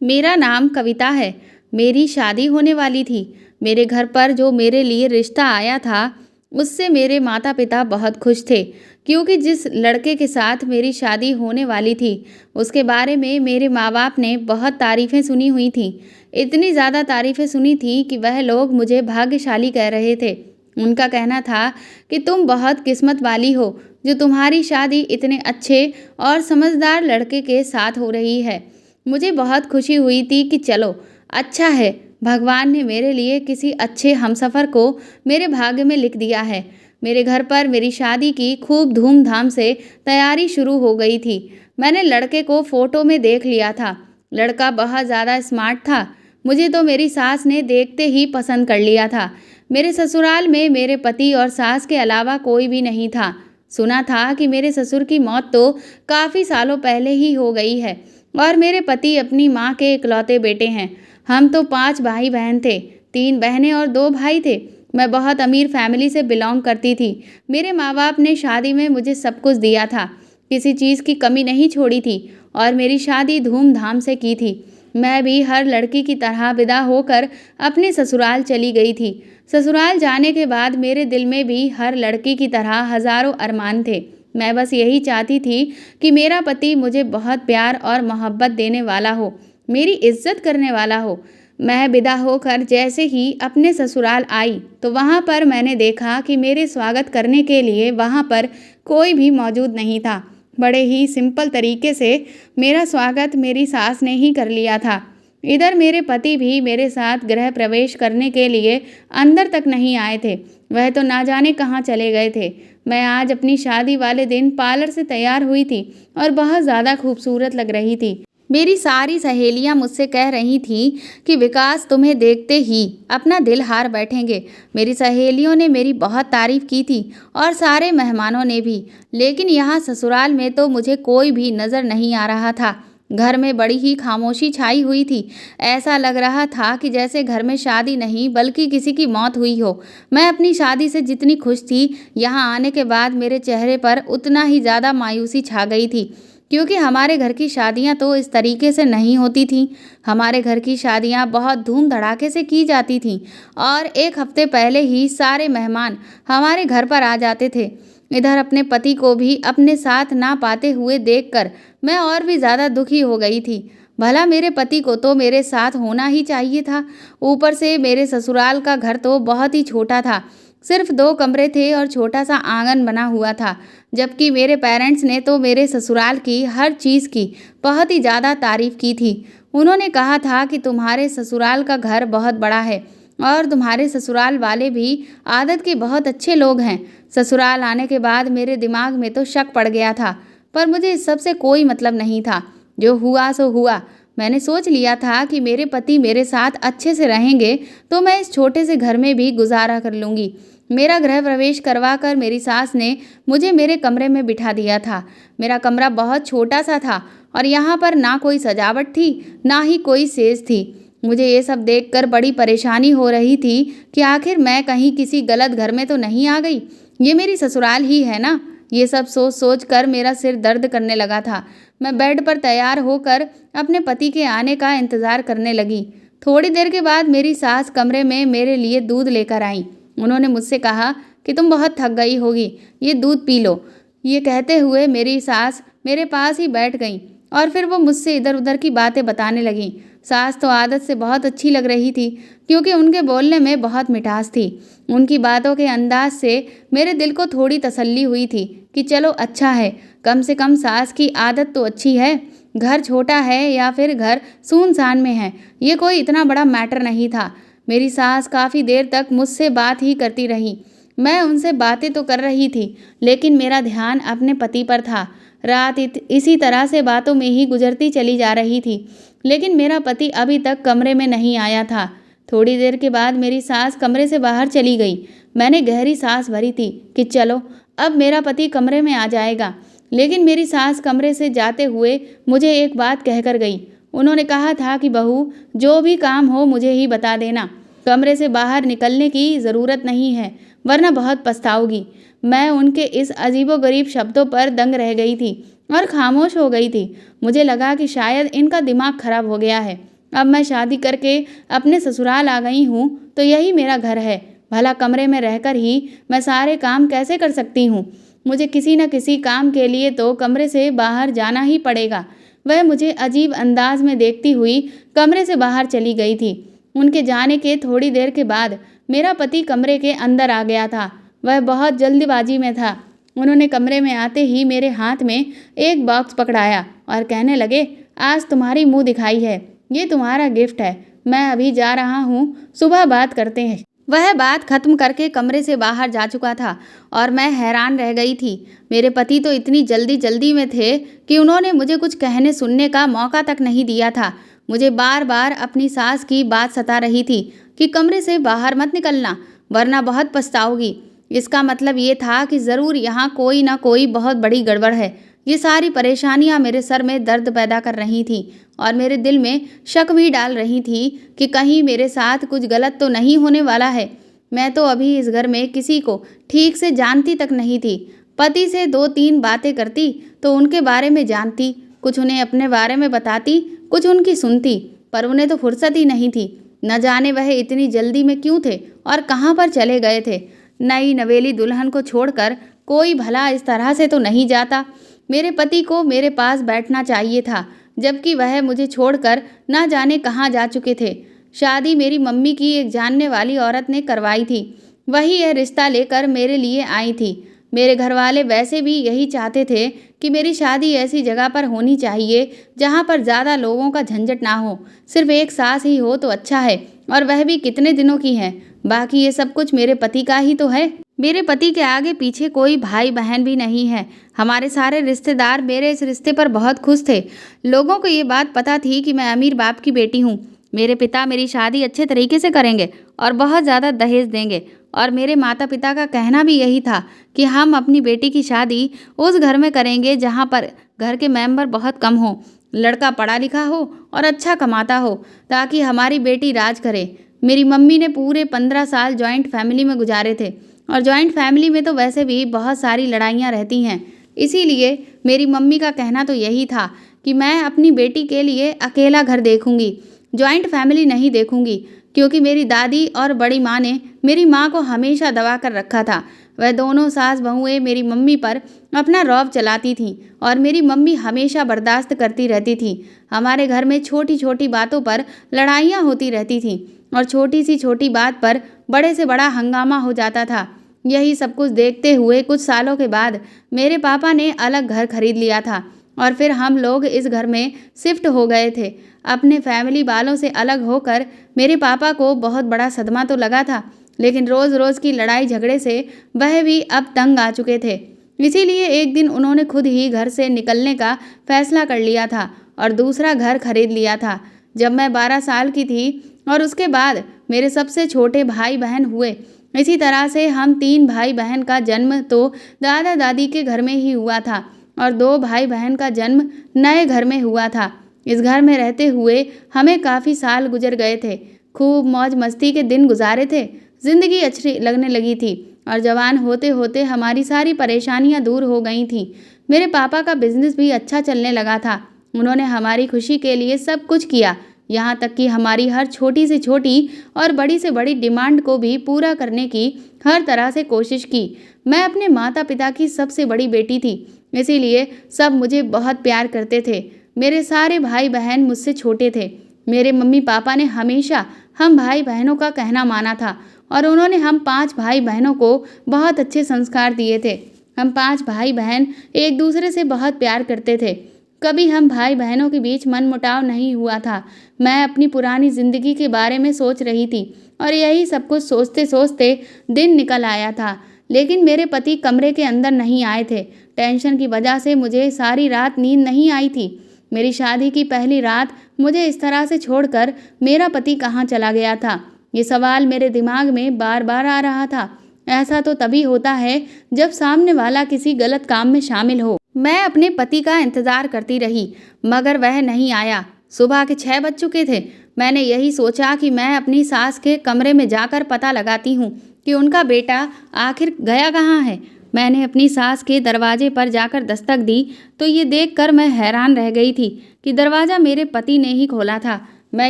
मेरा नाम कविता है। मेरी शादी होने वाली थी। मेरे घर पर जो मेरे लिए रिश्ता आया था, उससे मेरे माता-पिता बहुत खुश थे, क्योंकि जिस लड़के के साथ मेरी शादी होने वाली थी, उसके बारे में मेरे माँ-बाप ने बहुत तारीफ़ें सुनी हुई थीं। इतनी ज़्यादा तारीफ़ें सुनी थी कि वह लोग मुझे भाग्यशाली कह रहे थे। उनका कहना था कि तुम बहुत किस्मत वाली हो, जो तुम्हारी शादी इतने अच्छे और समझदार लड़के के साथ हो रही है। मुझे बहुत खुशी हुई थी कि चलो, अच्छा है, भगवान ने मेरे लिए किसी अच्छे हमसफ़र को मेरे भाग्य में लिख दिया है। मेरे घर पर मेरी शादी की खूब धूमधाम से तैयारी शुरू हो गई थी। मैंने लड़के को फ़ोटो में देख लिया था। लड़का बहुत ज़्यादा स्मार्ट था। मुझे तो मेरी सास ने देखते ही पसंद कर लिया था। मेरे ससुराल में मेरे पति और सास के अलावा कोई भी नहीं था। सुना था कि मेरे ससुर की मौत तो काफ़ी सालों पहले ही हो गई है और मेरे पति अपनी माँ के इकलौते बेटे हैं। हम तो 5 भाई-बहन थे, 3 बहनें और 2 भाई थे। मैं बहुत अमीर फैमिली से बिलॉन्ग करती थी। मेरे माँ-बाप ने शादी में मुझे सब कुछ दिया था, किसी चीज़ की कमी नहीं छोड़ी थी और मेरी शादी धूमधाम से की थी। मैं भी हर लड़की की तरह विदा होकर अपने ससुराल चली गई थी। ससुराल जाने के बाद मेरे दिल में भी हर लड़की की तरह हज़ारों अरमान थे। मैं बस यही चाहती थी कि मेरा पति मुझे बहुत प्यार और मोहब्बत देने वाला हो, मेरी इज़्ज़त करने वाला हो। मैं विदा होकर जैसे ही अपने ससुराल आई, तो वहाँ पर मैंने देखा कि मेरे स्वागत करने के लिए वहाँ पर कोई भी मौजूद नहीं था। बड़े ही सिंपल तरीके से मेरा स्वागत मेरी सास ने ही कर लिया था। इधर मेरे पति भी मेरे साथ गृह प्रवेश करने के लिए अंदर तक नहीं आए थे। वह तो ना जाने कहाँ चले गए थे। मैं आज अपनी शादी वाले दिन पार्लर से तैयार हुई थी और बहुत ज़्यादा खूबसूरत लग रही थी। मेरी सारी सहेलियां मुझसे कह रही थीं कि विकास तुम्हें देखते ही अपना दिल हार बैठेंगे। मेरी सहेलियों ने मेरी बहुत तारीफ़ की थी और सारे मेहमानों ने भी। लेकिन यहाँ ससुराल में तो मुझे कोई भी नज़र नहीं आ रहा था। घर में बड़ी ही खामोशी छाई हुई थी। ऐसा लग रहा था कि जैसे घर में शादी नहीं बल्कि किसी की मौत हुई हो। मैं अपनी शादी से जितनी खुश थी, यहाँ आने के बाद मेरे चेहरे पर उतना ही ज़्यादा मायूसी छा गई थी, क्योंकि हमारे घर की शादियाँ तो इस तरीके से नहीं होती थीं। हमारे घर की शादियाँ बहुत धूम-धड़ाके से की जाती थीं और 1 हफ्ते पहले ही सारे मेहमान हमारे घर पर आ जाते थे। इधर अपने पति को भी अपने साथ ना पाते हुए देखकर मैं और भी ज़्यादा दुखी हो गई थी। भला मेरे पति को तो मेरे साथ होना ही चाहिए था। ऊपर से मेरे ससुराल का घर तो बहुत ही छोटा था। सिर्फ 2 कमरे थे और छोटा-सा आंगन बना हुआ था। जबकि मेरे पेरेंट्स ने तो मेरे ससुराल की हर चीज़ की बहुत ही ज़्यादा तारीफ़ की थी। उन्होंने कहा था कि तुम्हारे ससुराल का घर बहुत बड़ा है और तुम्हारे ससुराल वाले भी आदत के बहुत अच्छे लोग हैं। ससुराल आने के बाद मेरे दिमाग में तो शक पड़ गया था, पर मुझे इस सब से कोई मतलब नहीं था। जो हुआ सो हुआ। मैंने सोच लिया था कि मेरे पति मेरे साथ अच्छे से रहेंगे, तो मैं इस छोटे से घर में भी गुज़ारा कर लूँगी। मेरा गृह प्रवेश करवाकर मेरी सास ने मुझे मेरे कमरे में बिठा दिया था। मेरा कमरा बहुत छोटा-सा था और यहाँ पर ना कोई सजावट थी, ना ही कोई सेज थी। मुझे ये सब देखकर बड़ी परेशानी हो रही थी कि आखिर मैं कहीं किसी गलत घर में तो नहीं आ गई। ये मेरी ससुराल ही है ना? ये सब सोच-सोच कर मेरा सिर दर्द करने लगा था। मैं बेड पर तैयार होकर अपने पति के आने का इंतज़ार करने लगी। थोड़ी देर के बाद मेरी सास कमरे में मेरे लिए दूध लेकर आईं। उन्होंने मुझसे कहा कि तुम बहुत थक गई होगी, ये दूध पी लो। ये कहते हुए मेरी सास मेरे पास ही बैठ गईं और फिर वो मुझसे इधर-उधर की बातें बताने लगीं। सास तो आदत से बहुत अच्छी लग रही थी, क्योंकि उनके बोलने में बहुत मिठास थी। उनकी बातों के अंदाज से मेरे दिल को थोड़ी तसल्ली हुई थी कि चलो अच्छा है, कम से कम सास की आदत तो अच्छी है। घर छोटा है या फिर घर सुनसान में है, ये कोई इतना बड़ा मैटर नहीं था। मेरी सास काफ़ी देर तक मुझसे बात ही करती रही। मैं उनसे बातें तो कर रही थी, लेकिन मेरा ध्यान अपने पति पर था। रात इसी तरह से बातों में ही गुजरती चली जा रही थी, लेकिन मेरा पति अभी तक कमरे में नहीं आया था। थोड़ी देर के बाद मेरी सास कमरे से बाहर चली गई। मैंने गहरी सांस भरी थी कि चलो, अब मेरा पति कमरे में आ जाएगा। लेकिन मेरी सास कमरे से जाते हुए मुझे एक बात कहकर गई। उन्होंने कहा था कि बहू, जो भी काम हो मुझे ही बता देना। कमरे से बाहर निकलने की ज़रूरत नहीं है, वरना बहुत पछताओगी। मैं उनके इस अजीबोगरीब शब्दों पर दंग रह गई थी और खामोश हो गई थी। मुझे लगा कि शायद इनका दिमाग खराब हो गया है। अब मैं शादी करके अपने ससुराल आ गई हूँ तो यही मेरा घर है। भला कमरे में रहकर ही मैं सारे काम कैसे कर सकती हूँ? मुझे किसी न किसी काम के लिए तो कमरे से बाहर जाना ही पड़ेगा। वह मुझे अजीब अंदाज में देखती हुई कमरे से बाहर चली गई थी। उनके जाने के थोड़ी देर के बाद मेरा पति कमरे के अंदर आ गया था। वह बहुत जल्दबाजी में था। उन्होंने कमरे में आते ही मेरे हाथ में एक बॉक्स पकड़ाया और कहने लगे, आज तुम्हारी मुंह दिखाई है, ये तुम्हारा गिफ्ट है। मैं अभी जा रहा हूँ, सुबह बात करते हैं। वह बात खत्म करके कमरे से बाहर जा चुका था और मैं हैरान रह गई थी। मेरे पति तो इतनी जल्दी जल्दी में थे कि उन्होंने मुझे कुछ कहने सुनने का मौका तक नहीं दिया था। मुझे बार बार अपनी सास की बात सता रही थी कि कमरे से बाहर मत निकलना, वरना बहुत पछताओगी। इसका मतलब ये था कि ज़रूर यहाँ कोई ना कोई बहुत बड़ी गड़बड़ है। ये सारी परेशानियाँ मेरे सर में दर्द पैदा कर रही थीं और मेरे दिल में शक भी डाल रही थी कि कहीं मेरे साथ कुछ गलत तो नहीं होने वाला है। मैं तो अभी इस घर में किसी को ठीक से जानती तक नहीं थी। पति से 2-3 बातें करती तो उनके बारे में जानती, कुछ उन्हें अपने बारे में बताती, कुछ उनकी सुनती, पर उन्हें तो फुर्सत ही नहीं थी। न जाने वह इतनी जल्दी में क्यों थे और कहाँ पर चले गए थे। नई नवेली दुल्हन को छोड़कर कोई भला इस तरह से तो नहीं जाता। मेरे पति को मेरे पास बैठना चाहिए था, जबकि वह मुझे छोड़कर ना जाने कहाँ जा चुके थे। शादी मेरी मम्मी की एक जानने वाली औरत ने करवाई थी। वही यह रिश्ता लेकर मेरे लिए आई थी। मेरे घरवाले वैसे भी यही चाहते थे कि मेरी शादी ऐसी जगह पर होनी चाहिए जहाँ पर ज़्यादा लोगों का झंझट ना हो। सिर्फ एक सास ही हो तो अच्छा है, और वह भी कितने दिनों की है। बाकी ये सब कुछ मेरे पति का ही तो है। मेरे पति के आगे पीछे कोई भाई बहन भी नहीं है। हमारे सारे रिश्तेदार मेरे इस रिश्ते पर बहुत खुश थे। लोगों को ये बात पता थी कि मैं अमीर बाप की बेटी हूँ। मेरे पिता मेरी शादी अच्छे तरीके से करेंगे और बहुत ज़्यादा दहेज देंगे, और मेरे माता पिता का कहना भी यही था कि हम अपनी बेटी की शादी उस घर में करेंगे जहाँ पर घर के मेंबर बहुत कम हो, लड़का पढ़ा लिखा हो और अच्छा कमाता हो, ताकि हमारी बेटी राज करे। मेरी मम्मी ने पूरे 15 साल जॉइंट फैमिली में गुजारे थे, और जॉइंट फैमिली में तो वैसे भी बहुत सारी लड़ाइयाँ रहती हैं। इसीलिए मेरी मम्मी का कहना तो यही था कि मैं अपनी बेटी के लिए अकेला घर देखूंगी, जॉइंट फैमिली नहीं देखूंगी, क्योंकि मेरी दादी और बड़ी माँ ने मेरी माँ को हमेशा दबा कर रखा था। वह दोनों सास बहुएं मेरी मम्मी पर अपना रौब चलाती थीं और मेरी मम्मी हमेशा बर्दाश्त करती रहती थी। हमारे घर में छोटी छोटी बातों पर लड़ाइयाँ होती रहती थीं और छोटी सी छोटी बात पर बड़े से बड़ा हंगामा हो जाता था। यही सब कुछ देखते हुए कुछ सालों के बाद मेरे पापा ने अलग घर खरीद लिया था और फिर हम लोग इस घर में शिफ्ट हो गए थे। अपने फैमिली वालों से अलग होकर मेरे पापा को बहुत बड़ा सदमा तो लगा था, लेकिन रोज़ रोज़ की लड़ाई झगड़े से वह भी अब तंग आ चुके थे। इसीलिए एक दिन उन्होंने खुद ही घर से निकलने का फैसला कर लिया था और दूसरा घर खरीद लिया था। जब मैं 12 साल की थी और उसके बाद मेरे सबसे छोटे भाई बहन हुए। इसी तरह से हम 3 भाई बहन का जन्म तो दादा दादी के घर में ही हुआ था और 2 भाई बहन का जन्म नए घर में हुआ था। इस घर में रहते हुए हमें काफ़ी साल गुजर गए थे। खूब मौज मस्ती के दिन गुजारे थे। ज़िंदगी अच्छी लगने लगी थी और जवान होते होते हमारी सारी परेशानियां दूर हो गई थीं। मेरे पापा का बिजनेस भी अच्छा चलने लगा था। उन्होंने हमारी खुशी के लिए सब कुछ किया, यहाँ तक कि हमारी हर छोटी से छोटी और बड़ी से बड़ी डिमांड को भी पूरा करने की हर तरह से कोशिश की। मैं अपने माता पिता की सबसे बड़ी बेटी थी, इसीलिए सब मुझे बहुत प्यार करते थे। मेरे सारे भाई बहन मुझसे छोटे थे। मेरे मम्मी पापा ने हमेशा हम भाई बहनों का कहना माना था और उन्होंने हम 5 भाई बहनों को बहुत अच्छे संस्कार दिए थे। हम 5 भाई बहन एक दूसरे से बहुत प्यार करते थे। कभी हम भाई बहनों के बीच मनमुटाव नहीं हुआ था। मैं अपनी पुरानी ज़िंदगी के बारे में सोच रही थी और यही सब कुछ सोचते सोचते दिन निकल आया था। लेकिन मेरे पति कमरे के अंदर नहीं आए थे। टेंशन की वजह से मुझे सारी रात नींद नहीं आई थी। मेरी शादी की पहली रात मुझे इस तरह से छोड़कर मेरा पति कहाँ चला गया था, ये सवाल मेरे दिमाग में बार बार आ रहा था। ऐसा तो तभी होता है जब सामने वाला किसी गलत काम में शामिल हो। मैं अपने पति का इंतज़ार करती रही, मगर वह नहीं आया। सुबह के 6 बज चुके थे। मैंने यही सोचा कि मैं अपनी सास के कमरे में जाकर पता लगाती हूँ कि उनका बेटा आखिर गया कहाँ है। मैंने अपनी सास के दरवाजे पर जाकर दस्तक दी तो ये देखकर मैं हैरान रह गई थी कि दरवाज़ा मेरे पति ने ही खोला था। मैं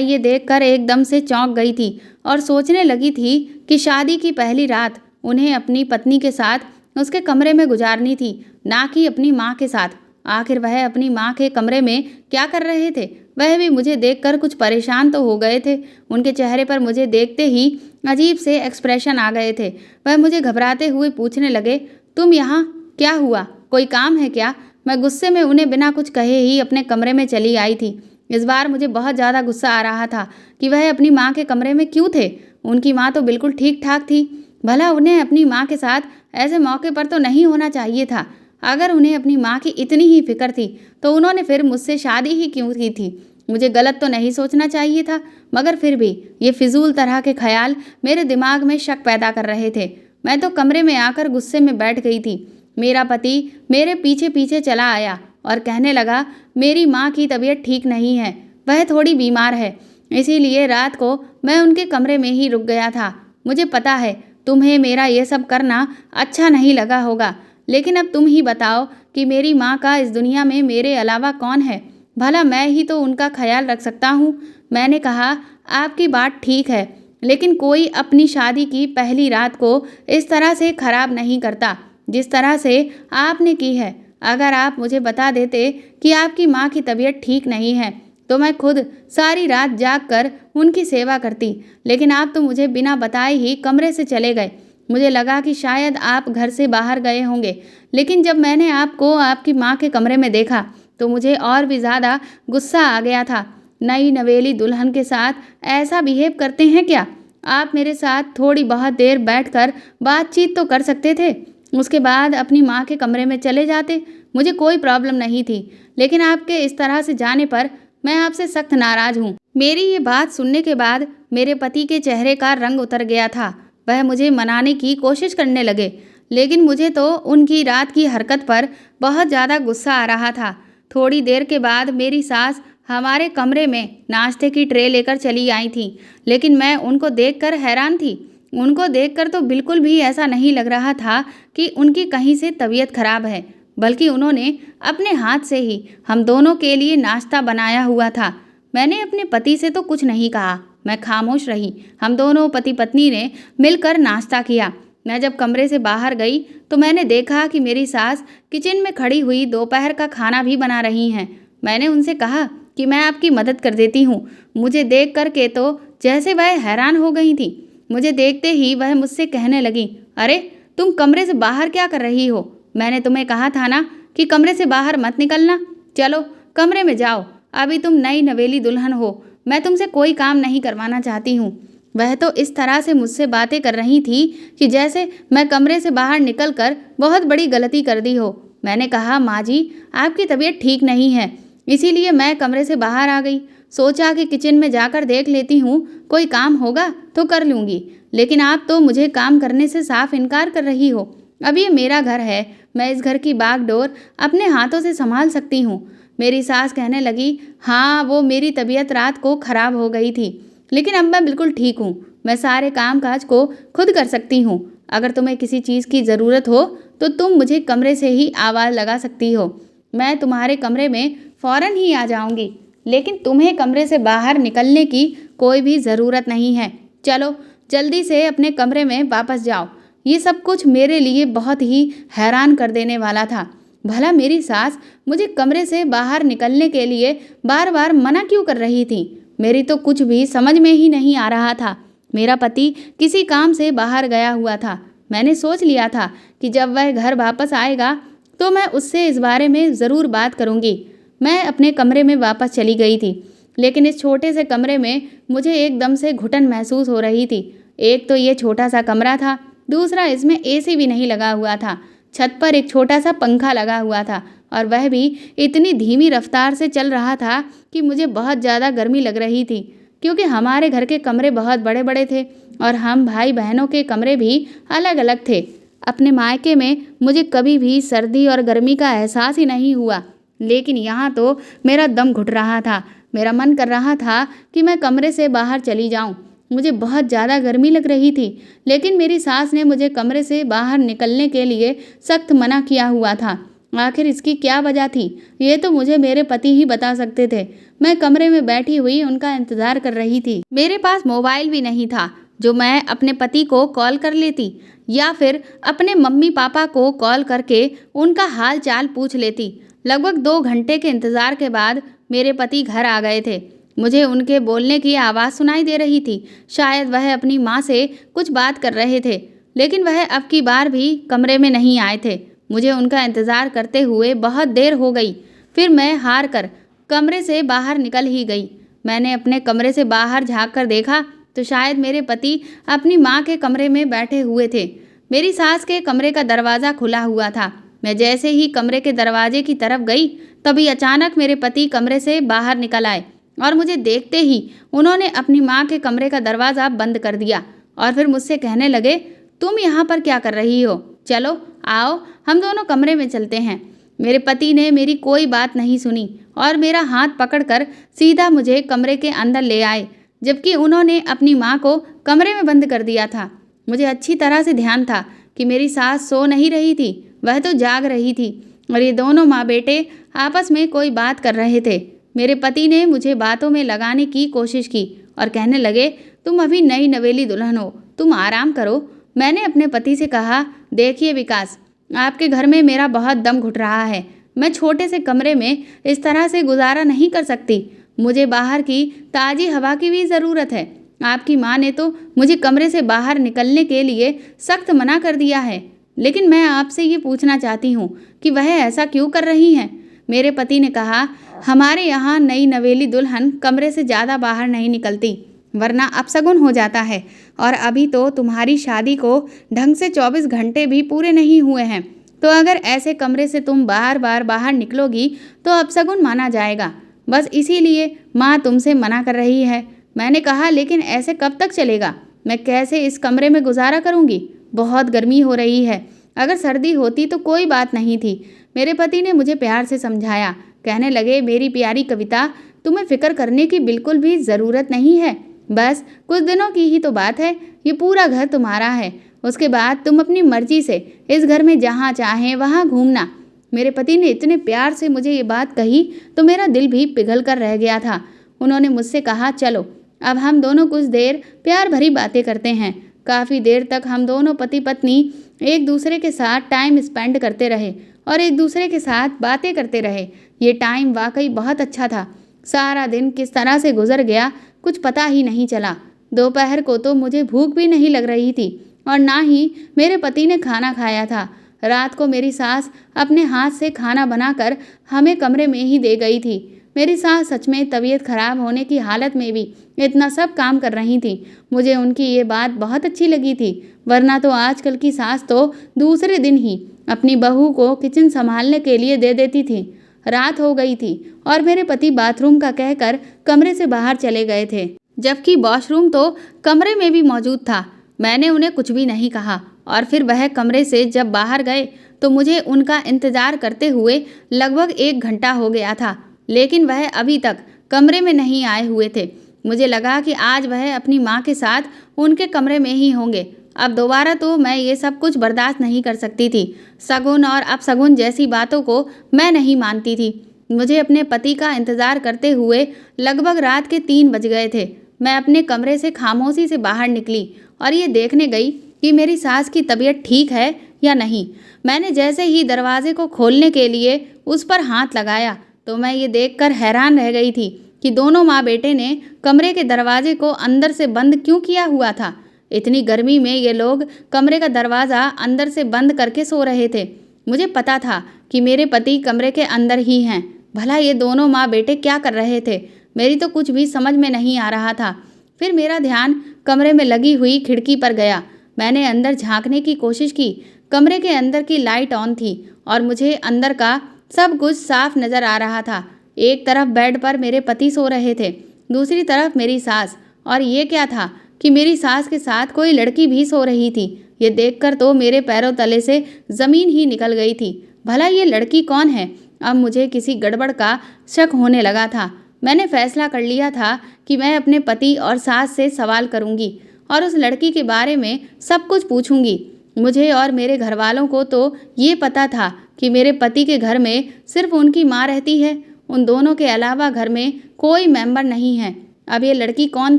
ये देखकर एकदम से चौंक गई थी और सोचने लगी थी कि शादी की पहली रात उन्हें अपनी पत्नी के साथ उसके कमरे में गुजारनी थी, ना कि अपनी माँ के साथ। आखिर वह अपनी माँ के कमरे में क्या कर रहे थे? वह भी मुझे देखकर कुछ परेशान तो हो गए थे। उनके चेहरे पर मुझे देखते ही अजीब से एक्सप्रेशन आ गए थे। वह मुझे घबराते हुए पूछने लगे, तुम यहाँ? क्या हुआ? कोई काम है क्या? मैं गुस्से में उन्हें बिना कुछ कहे ही अपने कमरे में चली आई थी। इस बार मुझे बहुत ज़्यादा गुस्सा आ रहा था कि वह अपनी माँ के कमरे में क्यों थे। उनकी माँ तो बिल्कुल ठीक ठाक थी। भला उन्हें अपनी माँ के साथ ऐसे मौके पर तो नहीं होना चाहिए था। अगर उन्हें अपनी माँ की इतनी ही फिक्र थी तो उन्होंने फिर मुझसे शादी ही क्यों की थी? मुझे गलत तो नहीं सोचना चाहिए था, मगर फिर भी ये फिजूल तरह के ख्याल मेरे दिमाग में शक पैदा कर रहे थे। मैं तो कमरे में आकर गुस्से में बैठ गई थी। मेरा पति मेरे पीछे पीछे चला आया और कहने लगा, मेरी माँ की तबीयत ठीक नहीं है, वह थोड़ी बीमार है, इसीलिए रात को मैं उनके कमरे में ही रुक गया था। मुझे पता है तुम्हें मेरा ये सब करना अच्छा नहीं लगा होगा, लेकिन अब तुम ही बताओ कि मेरी माँ का इस दुनिया में मेरे अलावा कौन है? भला मैं ही तो उनका ख्याल रख सकता हूँ। मैंने कहा, आपकी बात ठीक है, लेकिन कोई अपनी शादी की पहली रात को इस तरह से खराब नहीं करता जिस तरह से आपने की है। अगर आप मुझे बता देते कि आपकी माँ की तबीयत ठीक नहीं है तो मैं खुद सारी रात जाग कर उनकी सेवा करती, लेकिन आप तो मुझे बिना बताए ही कमरे से चले गए। मुझे लगा कि शायद आप घर से बाहर गए होंगे, लेकिन जब मैंने आपको आपकी माँ के कमरे में देखा तो मुझे और भी ज़्यादा गुस्सा आ गया था। नई नवेली दुल्हन के साथ ऐसा बिहेव करते हैं क्या? आप मेरे साथ थोड़ी बहुत देर बैठकर बातचीत तो कर सकते थे, उसके बाद अपनी माँ के कमरे में चले जाते। मुझे कोई प्रॉब्लम नहीं थी, लेकिन आपके इस तरह से जाने पर मैं आपसे सख्त नाराज़ हूँ। मेरी ये बात सुनने के बाद मेरे पति के चेहरे का रंग उतर गया था। वह मुझे मनाने की कोशिश करने लगे, लेकिन मुझे तो उनकी रात की हरकत पर बहुत ज़्यादा गुस्सा आ रहा था। थोड़ी देर के बाद मेरी सास हमारे कमरे में नाश्ते की ट्रे लेकर चली आई थी, लेकिन मैं उनको देखकर हैरान थी। उनको देखकर तो बिल्कुल भी ऐसा नहीं लग रहा था कि उनकी कहीं से तबीयत खराब है, बल्कि उन्होंने अपने हाथ से ही हम दोनों के लिए नाश्ता बनाया हुआ था। मैंने अपने पति से तो कुछ नहीं कहा, मैं खामोश रही। हम दोनों पति पत्नी ने मिलकर नाश्ता किया। मैं जब कमरे से बाहर गई तो मैंने देखा कि मेरी सास किचन में खड़ी हुई दोपहर का खाना भी बना रही हैं। मैंने उनसे कहा कि मैं आपकी मदद कर देती हूँ। मुझे देख कर के तो जैसे वह हैरान हो गई थी। मुझे देखते ही वह मुझसे कहने लगी, अरे तुम कमरे से बाहर क्या कर रही हो? मैंने तुम्हें कहा था ना कि कमरे से बाहर मत निकलना। चलो कमरे में जाओ, अभी तुम नई नवेली दुल्हन हो, मैं तुमसे कोई काम नहीं करवाना चाहती हूँ। वह तो इस तरह से मुझसे बातें कर रही थी कि जैसे मैं कमरे से बाहर निकलकर बहुत बड़ी गलती कर दी हो। मैंने कहा, माँ जी आपकी तबीयत ठीक नहीं है, इसीलिए मैं कमरे से बाहर आ गई। सोचा कि किचन में जाकर देख लेती हूँ, कोई काम होगा तो कर लूँगी, लेकिन आप तो मुझे काम करने से साफ इनकार कर रही हो। अब ये मेरा घर है, मैं इस घर की बागडोर अपने हाथों से संभाल सकती हूँ। मेरी सास कहने लगी, हाँ वो मेरी तबीयत रात को खराब हो गई थी, लेकिन अब मैं बिल्कुल ठीक हूँ। मैं सारे काम काज को खुद कर सकती हूँ। अगर तुम्हें किसी चीज़ की ज़रूरत हो तो तुम मुझे कमरे से ही आवाज़ लगा सकती हो, मैं तुम्हारे कमरे में फ़ौरन ही आ जाऊँगी, लेकिन तुम्हें कमरे से बाहर निकलने की कोई भी ज़रूरत नहीं है। चलो जल्दी से अपने कमरे में वापस जाओ। ये सब कुछ मेरे लिए बहुत ही हैरान कर देने वाला था। भला मेरी सास मुझे कमरे से बाहर निकलने के लिए बार बार मना क्यों कर रही थी? मेरी तो कुछ भी समझ में ही नहीं आ रहा था। मेरा पति किसी काम से बाहर गया हुआ था। मैंने सोच लिया था कि जब वह घर वापस आएगा तो मैं उससे इस बारे में ज़रूर बात करूँगी। मैं अपने कमरे में वापस चली गई थी, लेकिन इस छोटे से कमरे में मुझे एकदम से घुटन महसूस हो रही थी। एक तो ये छोटा सा कमरा था, दूसरा इसमें एसी भी नहीं लगा हुआ था। छत पर एक छोटा सा पंखा लगा हुआ था और वह भी इतनी धीमी रफ्तार से चल रहा था कि मुझे बहुत ज़्यादा गर्मी लग रही थी, क्योंकि हमारे घर के कमरे बहुत बड़े बड़े थे और हम भाई बहनों के कमरे भी अलग अलग थे। अपने मायके में मुझे कभी भी सर्दी और गर्मी का एहसास ही नहीं हुआ, लेकिन यहाँ तो मेरा दम घुट रहा था। मेरा मन कर रहा था कि मैं कमरे से बाहर चली जाऊँ। मुझे बहुत ज़्यादा गर्मी लग रही थी, लेकिन मेरी सास ने मुझे कमरे से बाहर निकलने के लिए सख्त मना किया हुआ था। आखिर इसकी क्या वजह थी, ये तो मुझे मेरे पति ही बता सकते थे। मैं कमरे में बैठी हुई उनका इंतजार कर रही थी। मेरे पास मोबाइल भी नहीं था जो मैं अपने पति को कॉल कर लेती या फिर अपने मम्मी पापा को कॉल करके उनका हाल चाल पूछ लेती। लगभग 2 घंटे के इंतजार के बाद मेरे पति घर आ गए थे। मुझे उनके बोलने की आवाज़ सुनाई दे रही थी। शायद वह अपनी माँ से कुछ बात कर रहे थे, लेकिन वह अब की बार भी कमरे में नहीं आए थे। मुझे उनका इंतज़ार करते हुए बहुत देर हो गई। फिर मैं हार कर कमरे से बाहर निकल ही गई। मैंने अपने कमरे से बाहर झाँक कर देखा तो शायद मेरे पति अपनी माँ के कमरे में बैठे हुए थे। मेरी सास के कमरे का दरवाज़ा खुला हुआ था। मैं जैसे ही कमरे के दरवाजे की तरफ गई तभी अचानक मेरे पति कमरे से बाहर निकल आए और मुझे देखते ही उन्होंने अपनी माँ के कमरे का दरवाज़ा बंद कर दिया और फिर मुझसे कहने लगे, तुम यहाँ पर क्या कर रही हो? चलो आओ, हम दोनों कमरे में चलते हैं। मेरे पति ने मेरी कोई बात नहीं सुनी और मेरा हाथ पकड़कर सीधा मुझे कमरे के अंदर ले आए, जबकि उन्होंने अपनी माँ को कमरे में बंद कर दिया था। मुझे अच्छी तरह से ध्यान था कि मेरी सास सो नहीं रही थी, वह तो जाग रही थी और ये दोनों माँ बेटे आपस में कोई बात कर रहे थे। मेरे पति ने मुझे बातों में लगाने की कोशिश की और कहने लगे, तुम अभी नई नवेली दुल्हन हो, तुम आराम करो। मैंने अपने पति से कहा, देखिए विकास, आपके घर में मेरा बहुत दम घुट रहा है। मैं छोटे से कमरे में इस तरह से गुजारा नहीं कर सकती। मुझे बाहर की ताज़ी हवा की भी ज़रूरत है। आपकी माँ ने तो मुझे कमरे से बाहर निकलने के लिए सख्त मना कर दिया है, लेकिन मैं आपसे ये पूछना चाहती हूँ कि वह ऐसा क्यों कर रही हैं? मेरे पति ने कहा, हमारे यहाँ नई नवेली दुल्हन कमरे से ज़्यादा बाहर नहीं निकलती, वरना अपशगुन हो जाता है। और अभी तो तुम्हारी शादी को ढंग से 24 घंटे भी पूरे नहीं हुए हैं, तो अगर ऐसे कमरे से तुम बार बार बाहर निकलोगी तो अपशगुन माना जाएगा। बस इसीलिए माँ तुमसे मना कर रही है। मैंने कहा, लेकिन ऐसे कब तक चलेगा? मैं कैसे इस कमरे में गुजारा करूँगी? बहुत गर्मी हो रही है। अगर सर्दी होती तो कोई बात नहीं थी। मेरे पति ने मुझे प्यार से समझाया। कहने लगे, मेरी प्यारी कविता, तुम्हें फिक्र करने की बिल्कुल भी ज़रूरत नहीं है। बस कुछ दिनों की ही तो बात है। ये पूरा घर तुम्हारा है। उसके बाद तुम अपनी मर्जी से इस घर में जहाँ चाहें वहाँ घूमना। मेरे पति ने इतने प्यार से मुझे ये बात कही तो मेरा दिल भी पिघल कर रह गया था। उन्होंने मुझसे कहा, चलो अब हम दोनों कुछ देर प्यार भरी बातें करते हैं। काफ़ी देर तक हम दोनों पति पत्नी एक दूसरे के साथ टाइम स्पेंड करते रहे और एक दूसरे के साथ बातें करते रहे। ये टाइम वाकई बहुत अच्छा था। सारा दिन किस तरह से गुजर गया कुछ पता ही नहीं चला। दोपहर को तो मुझे भूख भी नहीं लग रही थी और ना ही मेरे पति ने खाना खाया था। रात को मेरी सास अपने हाथ से खाना बनाकर हमें कमरे में ही दे गई थी। मेरी सास सच में तबीयत खराब होने की हालत में भी इतना सब काम कर रही थी। मुझे उनकी ये बात बहुत अच्छी लगी थी, वरना तो आजकल की सास तो दूसरे दिन ही अपनी बहू को किचन संभालने के लिए दे देती थी। रात हो गई थी और मेरे पति बाथरूम का कहकर कमरे से बाहर चले गए थे, जबकि वॉशरूम तो कमरे में भी मौजूद था। मैंने उन्हें कुछ भी नहीं कहा और फिर वह कमरे से जब बाहर गए तो मुझे उनका इंतज़ार करते हुए लगभग 1 घंटा हो गया था, लेकिन वह अभी तक कमरे में नहीं आए हुए थे। मुझे लगा कि आज वह अपनी माँ के साथ उनके कमरे में ही होंगे। अब दोबारा तो मैं ये सब कुछ बर्दाश्त नहीं कर सकती थी। शगुन और अपशगुन जैसी बातों को मैं नहीं मानती थी। मुझे अपने पति का इंतज़ार करते हुए लगभग रात के 3 बज गए थे। मैं अपने कमरे से खामोशी से बाहर निकली और ये देखने गई कि मेरी सास की तबीयत ठीक है या नहीं। मैंने जैसे ही दरवाजे को खोलने के लिए उस पर हाथ लगाया तो मैं ये देखकर हैरान रह गई थी कि दोनों माँ बेटे ने कमरे के दरवाजे को अंदर से बंद क्यों किया हुआ था। इतनी गर्मी में ये लोग कमरे का दरवाज़ा अंदर से बंद करके सो रहे थे। मुझे पता था कि मेरे पति कमरे के अंदर ही हैं। भला ये दोनों माँ बेटे क्या कर रहे थे? मेरी तो कुछ भी समझ में नहीं आ रहा था। फिर मेरा ध्यान कमरे में लगी हुई खिड़की पर गया। मैंने अंदर झांकने की कोशिश की। कमरे के अंदर की लाइट ऑन थी और मुझे अंदर का सब कुछ साफ नज़र आ रहा था। एक तरफ बेड पर मेरे पति सो रहे थे, दूसरी तरफ मेरी सास, और ये क्या था कि मेरी सास के साथ कोई लड़की भी सो रही थी। ये देखकर तो मेरे पैरों तले से ज़मीन ही निकल गई थी। भला ये लड़की कौन है? अब मुझे किसी गड़बड़ का शक होने लगा था। मैंने फैसला कर लिया था कि मैं अपने पति और सास से सवाल करूंगी और उस लड़की के बारे में सब कुछ पूछूंगी। मुझे और मेरे घर वालों को तो ये पता था कि मेरे पति के घर में सिर्फ उनकी माँ रहती है। उन दोनों के अलावा घर में कोई मेंबर नहीं है। अब ये लड़की कौन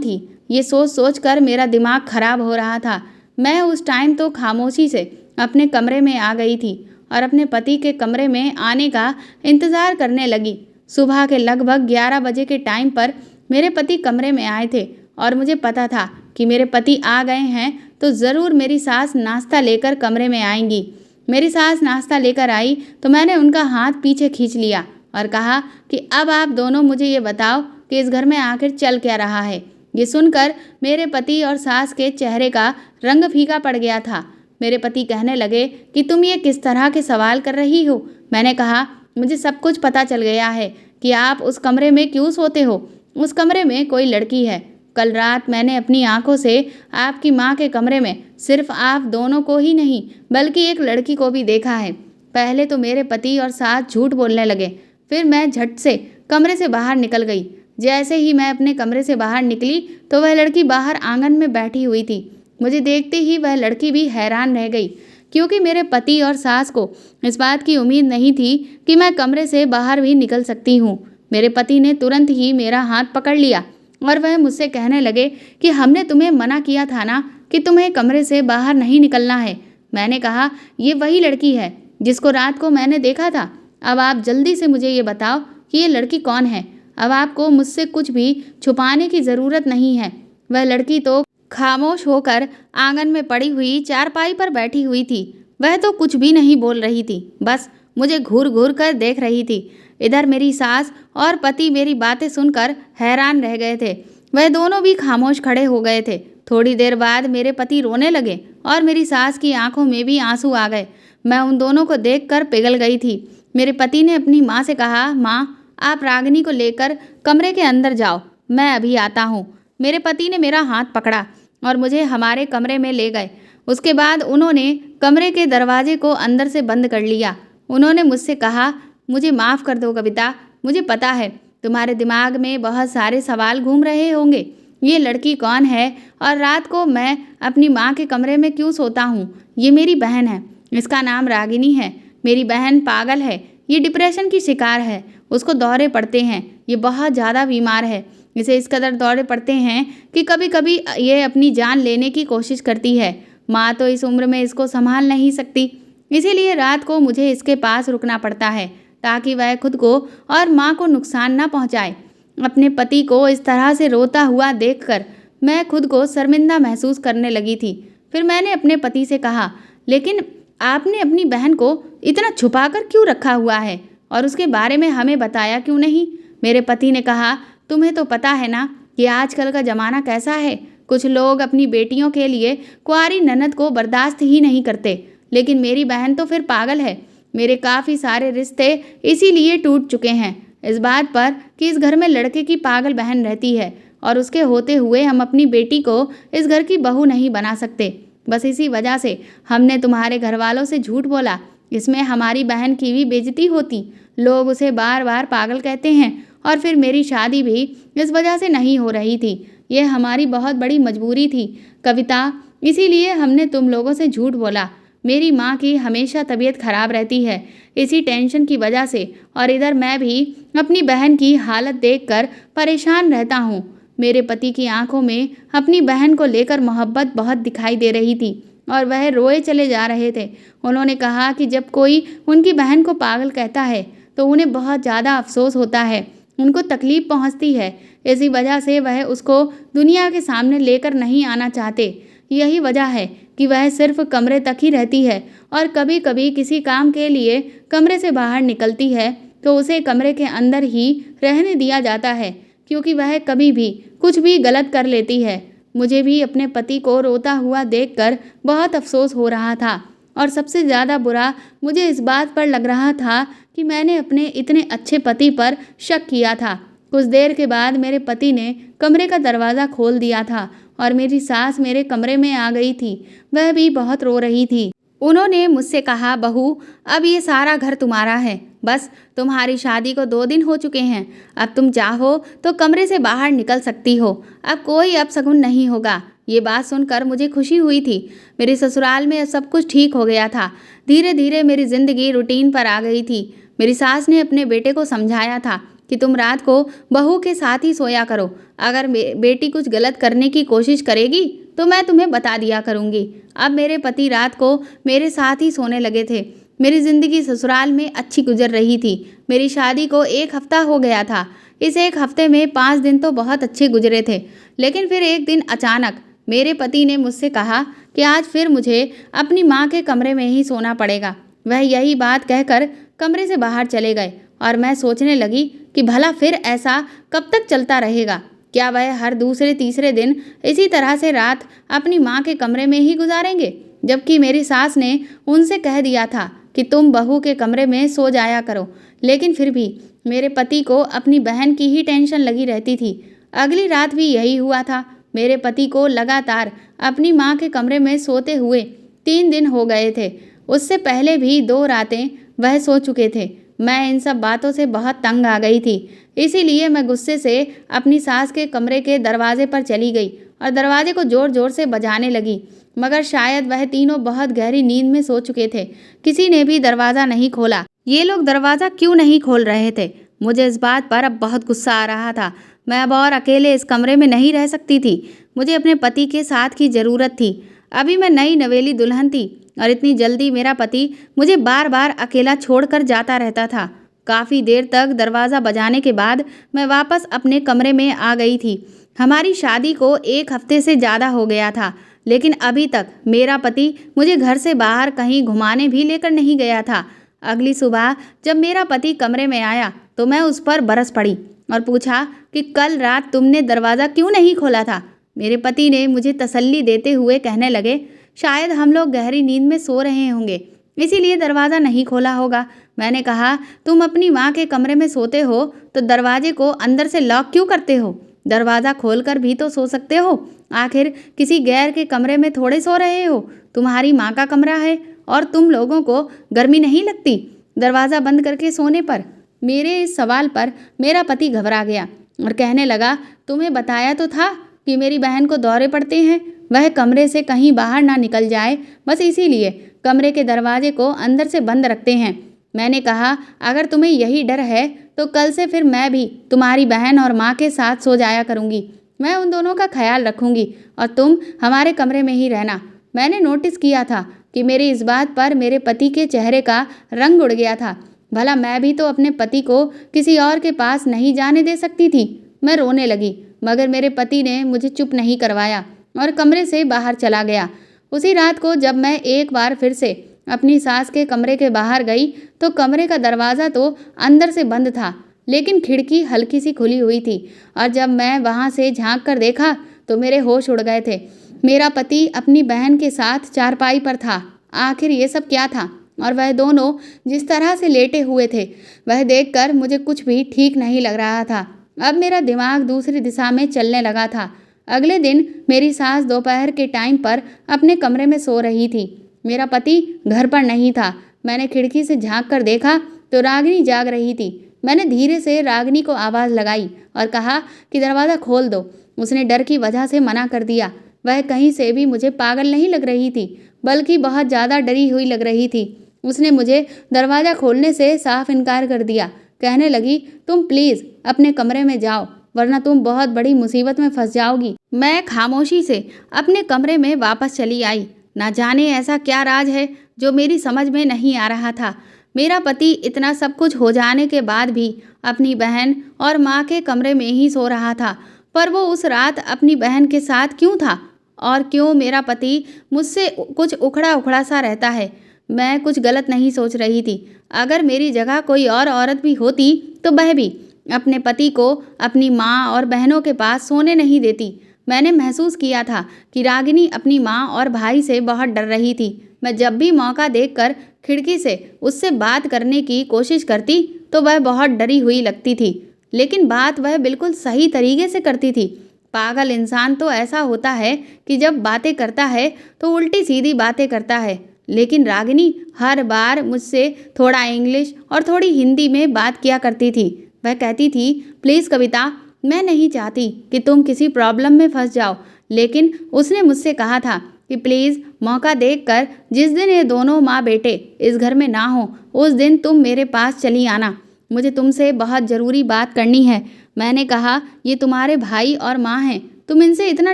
थी, ये सोच सोच कर मेरा दिमाग खराब हो रहा था। मैं उस टाइम तो खामोशी से अपने कमरे में आ गई थी और अपने पति के कमरे में आने का इंतज़ार करने लगी। सुबह के लगभग 11 बजे के टाइम पर मेरे पति कमरे में आए थे और मुझे पता था कि मेरे पति आ गए हैं तो ज़रूर मेरी सास नाश्ता लेकर कमरे में आएंगी। मेरी सास नाश्ता लेकर आई तो मैंने उनका हाथ पीछे खींच लिया और कहा कि अब आप दोनों मुझे ये बताओ कि इस घर में आखिर चल क्या रहा है। ये सुनकर मेरे पति और सास के चेहरे का रंग फीका पड़ गया था। मेरे पति कहने लगे कि तुम ये किस तरह के सवाल कर रही हो। मैंने कहा, मुझे सब कुछ पता चल गया है कि आप उस कमरे में क्यों सोते हो। उस कमरे में कोई लड़की है। कल रात मैंने अपनी आंखों से आपकी माँ के कमरे में सिर्फ आप दोनों को ही नहीं बल्कि एक लड़की को भी देखा है। पहले तो मेरे पति और सास झूठ बोलने लगे, फिर मैं झट से कमरे से बाहर निकल गई। जैसे ही मैं अपने कमरे से बाहर निकली तो वह लड़की बाहर आंगन में बैठी हुई थी। मुझे देखते ही वह लड़की भी हैरान रह गई, क्योंकि मेरे पति और सास को इस बात की उम्मीद नहीं थी कि मैं कमरे से बाहर भी निकल सकती हूँ। मेरे पति ने तुरंत ही मेरा हाथ पकड़ लिया और वह मुझसे कहने लगे कि हमने तुम्हें मना किया था ना कि तुम्हें कमरे से बाहर नहीं निकलना है। मैंने कहा, ये वही लड़की है जिसको रात को मैंने देखा था। अब आप जल्दी से मुझे ये बताओ कि ये लड़की कौन है। अब आपको मुझसे कुछ भी छुपाने की ज़रूरत नहीं है। वह लड़की तो खामोश होकर आंगन में पड़ी हुई चारपाई पर बैठी हुई थी। वह तो कुछ भी नहीं बोल रही थी, बस मुझे घूर घूर कर देख रही थी। इधर मेरी सास और पति मेरी बातें सुनकर हैरान रह गए थे। वह दोनों भी खामोश खड़े हो गए थे। थोड़ी देर बाद मेरे पति रोने लगे और मेरी सास की आंखों में भी आंसू आ गए। मैं उन दोनों को देखकर पिघल गई थी। मेरे पति ने अपनी माँ से कहा, माँ आप रागिनी को लेकर कमरे के अंदर जाओ, मैं अभी आता हूँ। मेरे पति ने मेरा हाथ पकड़ा और मुझे हमारे कमरे में ले गए। उसके बाद उन्होंने कमरे के दरवाजे को अंदर से बंद कर लिया। उन्होंने मुझसे कहा, मुझे माफ़ कर दो कविता, मुझे पता है तुम्हारे दिमाग में बहुत सारे सवाल घूम रहे होंगे। ये लड़की कौन है और रात को मैं अपनी माँ के कमरे में क्यों सोता हूँ। ये मेरी बहन है, इसका नाम रागिनी है। मेरी बहन पागल है, ये डिप्रेशन की शिकार है, उसको दौरे पड़ते हैं, ये बहुत ज़्यादा बीमार है। इसे इस कदर दौरे पड़ते हैं कि कभी कभी ये अपनी जान लेने की कोशिश करती है। माँ तो इस उम्र में इसको संभाल नहीं सकती, इसीलिए रात को मुझे इसके पास रुकना पड़ता है ताकि वह खुद को और माँ को नुकसान ना पहुँचाए। अपने पति को इस तरह से रोता हुआ देखकर मैं खुद को शर्मिंदा महसूस करने लगी थी। फिर मैंने अपने पति से कहा, लेकिन आपने अपनी बहन को इतना छुपा कर क्यों रखा हुआ है और उसके बारे में हमें बताया क्यों नहीं। मेरे पति ने कहा, तुम्हें तो पता है ना कि आजकल का ज़माना कैसा है। कुछ लोग अपनी बेटियों के लिए कुंवारी ननद को बर्दाश्त ही नहीं करते, लेकिन मेरी बहन तो फिर पागल है। मेरे काफ़ी सारे रिश्ते इसीलिए टूट चुके हैं, इस बात पर कि इस घर में लड़के की पागल बहन रहती है और उसके होते हुए हम अपनी बेटी को इस घर की बहू नहीं बना सकते। बस इसी वजह से हमने तुम्हारे घर वालों से झूठ बोला। इसमें हमारी बहन की भी बेइज्जती होती। लोग उसे बार बार पागल कहते हैं और फिर मेरी शादी भी इस वजह से नहीं हो रही थी। ये हमारी बहुत बड़ी मजबूरी थी कविता, इसीलिए हमने तुम लोगों से झूठ बोला। मेरी माँ की हमेशा तबीयत खराब रहती है इसी टेंशन की वजह से, और इधर मैं भी अपनी बहन की हालत देखकर परेशान रहता हूँ। मेरे पति की आंखों में अपनी बहन को लेकर मोहब्बत बहुत दिखाई दे रही थी और वह रोए चले जा रहे थे। उन्होंने कहा कि जब कोई उनकी बहन को पागल कहता है तो उन्हें बहुत ज़्यादा अफसोस होता है, उनको तकलीफ़ पहुंचती है। इसी वजह से वह उसको दुनिया के सामने लेकर नहीं आना चाहते। यही वजह है कि वह सिर्फ कमरे तक ही रहती है और कभी कभी किसी काम के लिए कमरे से बाहर निकलती है तो उसे कमरे के अंदर ही रहने दिया जाता है, क्योंकि वह कभी भी कुछ भी गलत कर लेती है। मुझे भी अपने पति को रोता हुआ देखकर बहुत अफसोस हो रहा था और सबसे ज़्यादा बुरा मुझे इस बात पर लग रहा था कि मैंने अपने इतने अच्छे पति पर शक किया था। कुछ देर के बाद मेरे पति ने कमरे का दरवाज़ा खोल दिया था और मेरी सास मेरे कमरे में आ गई थी। वह भी बहुत रो रही थी। उन्होंने मुझसे कहा, बहू अब ये सारा घर तुम्हारा है, बस तुम्हारी शादी को 2 दिन हो चुके हैं। अब तुम चाहो तो कमरे से बाहर निकल सकती हो, अब कोई अपशगुन नहीं होगा। ये बात सुनकर मुझे खुशी हुई थी। मेरे ससुराल में सब कुछ ठीक हो गया था। धीरे धीरे मेरी ज़िंदगी रूटीन पर आ गई थी। मेरी सास ने अपने बेटे को समझाया था कि तुम रात को बहू के साथ ही सोया करो। अगर बेटी कुछ गलत करने की कोशिश करेगी तो मैं तुम्हें बता दिया करूँगी। अब मेरे पति रात को मेरे साथ ही सोने लगे थे। मेरी ज़िंदगी ससुराल में अच्छी गुजर रही थी। मेरी शादी को 1 हफ्ता हो गया था। इस 1 हफ्ते में 5 दिन तो बहुत अच्छे गुजरे थे, लेकिन फिर एक दिन अचानक मेरे पति ने मुझसे कहा कि आज फिर मुझे अपनी माँ के कमरे में ही सोना पड़ेगा। वह यही बात कहकर कमरे से बाहर चले गए और मैं सोचने लगी कि भला फिर ऐसा कब तक चलता रहेगा। क्या वह हर दूसरे तीसरे दिन इसी तरह से रात अपनी माँ के कमरे में ही गुजारेंगे, जबकि मेरी सास ने उनसे कह दिया था कि तुम बहू के कमरे में सो जाया करो। लेकिन फिर भी मेरे पति को अपनी बहन की ही टेंशन लगी रहती थी। अगली रात भी यही हुआ था। मेरे पति को लगातार अपनी माँ के कमरे में सोते हुए 3 दिन हो गए थे। उससे पहले भी 2 रातें वह सो चुके थे। मैं इन सब बातों से बहुत तंग आ गई थी। इसीलिए मैं गुस्से से अपनी सास के कमरे के दरवाजे पर चली गई और दरवाजे को ज़ोर ज़ोर से बजाने लगी, मगर शायद वह तीनों बहुत गहरी नींद में सो चुके थे। किसी ने भी दरवाज़ा नहीं खोला। ये लोग दरवाज़ा क्यों नहीं खोल रहे थे? मुझे इस बात पर अब बहुत गुस्सा आ रहा था। मैं अब और अकेले इस कमरे में नहीं रह सकती थी। मुझे अपने पति के साथ की ज़रूरत थी। अभी मैं नई नवेली दुल्हन थी और इतनी जल्दी मेरा पति मुझे बार बार अकेला छोड़कर जाता रहता था। काफ़ी देर तक दरवाज़ा बजाने के बाद मैं वापस अपने कमरे में आ गई थी। हमारी शादी को 1 हफ्ते से ज़्यादा हो गया था, लेकिन अभी तक मेरा पति मुझे घर से बाहर कहीं घुमाने भी लेकर नहीं गया था। अगली सुबह जब मेरा पति कमरे में आया तो मैं उस पर बरस पड़ी और पूछा कि कल रात तुमने दरवाज़ा क्यों नहीं खोला था? मेरे पति ने मुझे तसल्ली देते हुए कहने लगे, शायद हम लोग गहरी नींद में सो रहे होंगे, इसीलिए दरवाज़ा नहीं खोला होगा। मैंने कहा, तुम अपनी माँ के कमरे में सोते हो तो दरवाजे को अंदर से लॉक क्यों करते हो? दरवाज़ा खोलकर भी तो सो सकते हो। आखिर किसी गैर के कमरे में थोड़े सो रहे हो। तुम्हारी माँ का कमरा है और तुम लोगों को गर्मी नहीं लगती दरवाज़ा बंद करके सोने पर? मेरे इस सवाल पर मेरा पति घबरा गया और कहने लगा, तुम्हें बताया तो था कि मेरी बहन को दौरे पड़ते हैं, वह कमरे से कहीं बाहर ना निकल जाए, बस इसीलिए कमरे के दरवाजे को अंदर से बंद रखते हैं। मैंने कहा, अगर तुम्हें यही डर है तो कल से फिर मैं भी तुम्हारी बहन और माँ के साथ सो जाया करूँगी। मैं उन दोनों का ख्याल रखूँगी और तुम हमारे कमरे में ही रहना। मैंने नोटिस किया था कि मेरी इस बात पर मेरे पति के चेहरे का रंग उड़ गया था। भला मैं भी तो अपने पति को किसी और के पास नहीं जाने दे सकती थी। मैं रोने लगी, मगर मेरे पति ने मुझे चुप नहीं करवाया और कमरे से बाहर चला गया। उसी रात को जब मैं एक बार फिर से अपनी सास के कमरे के बाहर गई तो कमरे का दरवाज़ा तो अंदर से बंद था, लेकिन खिड़की हल्की सी खुली हुई थी और जब मैं वहाँ से झांक कर देखा तो मेरे होश उड़ गए थे। मेरा पति अपनी बहन के साथ चारपाई पर था। आखिर ये सब क्या था? और वह दोनों जिस तरह से लेटे हुए थे वह देखकर मुझे कुछ भी ठीक नहीं लग रहा था। अब मेरा दिमाग दूसरी दिशा में चलने लगा था। अगले दिन मेरी सास दोपहर के टाइम पर अपने कमरे में सो रही थी। मेरा पति घर पर नहीं था। मैंने खिड़की से झांक कर देखा तो रागिनी जाग रही थी। मैंने धीरे से रागिनी को आवाज़ लगाई और कहा कि दरवाज़ा खोल दो। उसने डर की वजह से मना कर दिया। वह कहीं से भी मुझे पागल नहीं लग रही थी, बल्कि बहुत ज़्यादा डरी हुई लग रही थी। उसने मुझे दरवाज़ा खोलने से साफ इनकार कर दिया। कहने लगी, तुम प्लीज़ अपने कमरे में जाओ, वरना तुम बहुत बड़ी मुसीबत में फंस जाओगी। मैं खामोशी से अपने कमरे में वापस चली आई। ना जाने ऐसा क्या राज है जो मेरी समझ में नहीं आ रहा था। मेरा पति इतना सब कुछ हो जाने के बाद भी अपनी बहन और माँ के कमरे में ही सो रहा था, पर वो उस रात अपनी बहन के साथ क्यों था? और क्यों मेरा पति मुझसे कुछ उखड़ा उखड़ा सा रहता है? मैं कुछ गलत नहीं सोच रही थी। अगर मेरी जगह कोई और औरत भी होती तो वह भी अपने पति को अपनी माँ और बहनों के पास सोने नहीं देती। मैंने महसूस किया था कि रागिनी अपनी माँ और भाई से बहुत डर रही थी। मैं जब भी मौका देखकर खिड़की से उससे बात करने की कोशिश करती तो वह बहुत डरी हुई लगती थी, लेकिन बात वह बिल्कुल सही तरीके से करती थी। पागल इंसान तो ऐसा होता है कि जब बातें करता है तो उल्टी सीधी बातें करता है, लेकिन रागिनी हर बार मुझसे थोड़ा इंग्लिश और थोड़ी हिंदी में बात किया करती थी। वह कहती थी, प्लीज़ कविता, मैं नहीं चाहती कि तुम किसी प्रॉब्लम में फंस जाओ, लेकिन उसने मुझसे कहा था कि प्लीज़ मौका देखकर जिस दिन ये दोनों माँ बेटे इस घर में ना हो उस दिन तुम मेरे पास चली आना। मुझे तुमसे बहुत ज़रूरी बात करनी है। मैंने कहा, ये तुम्हारे भाई और माँ हैं, तुम इनसे इतना